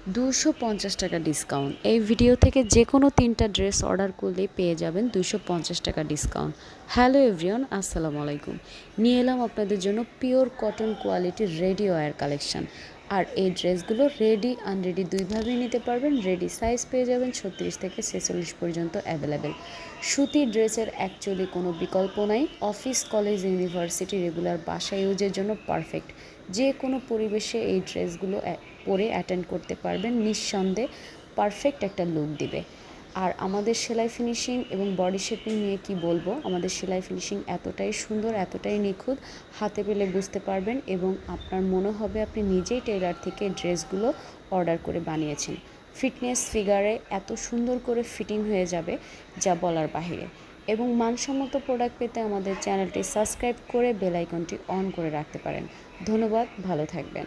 250 টাকা ডিসকাউন্ট। এই ভিডিও থেকে যে কোনো 3টা ড্রেস অর্ডার করলেই পেয়ে যাবেন 250 টাকা ডিসকাউন্ট। হ্যালো এভরিওয়ান, আসসালামু আলাইকুম। নিয়ে এলাম আপনাদের জন্য পিওর কটন কোয়ালিটির রেডি ওয়্যার কালেকশন। আর এই ড্রেসগুলো রেডি আনরেডি দুইভাবেই নিতে পারবেন। রেডি সাইজ পেয়ে যাবেন 36 থেকে 46 পর্যন্ত অ্যাভেলেবেল। সুতির ড্রেসের অ্যাকচুয়ালি কোনো বিকল্প নাই। অফিস, কলেজ, ইউনিভার্সিটি, রেগুলার বাসা ইউজের জন্য পারফেক্ট। যে কোনো পরিবেশে এই ড্রেসগুলো পরে অ্যাটেন্ড করতে পারবেন, নিঃসন্দেহে পারফেক্ট একটা লুক দিবে। আর আমাদের সেলাই ফিনিশিং এবং বডি শেপিং নিয়ে কি বলবো, আমাদের সেলাই ফিনিশিং এতটাই সুন্দর, এতটাই নিখুঁত, হাতে পেলে বুঝতে পারবেন এবং আপনার মনে হবে আপনি নিজেই টেলার থেকে ড্রেসগুলো অর্ডার করে বানিয়েছেন। ফিটনেস ফিগারে এত সুন্দর করে ফিটিং হয়ে যাবে যা বলার বাহিরে। এবং মানসম্মত প্রোডাক্ট পেতে আমাদের চ্যানেলটি সাবস্ক্রাইব করে বেল আইকনটি অন করে রাখতে পারেন। ধন্যবাদ, ভালো থাকবেন।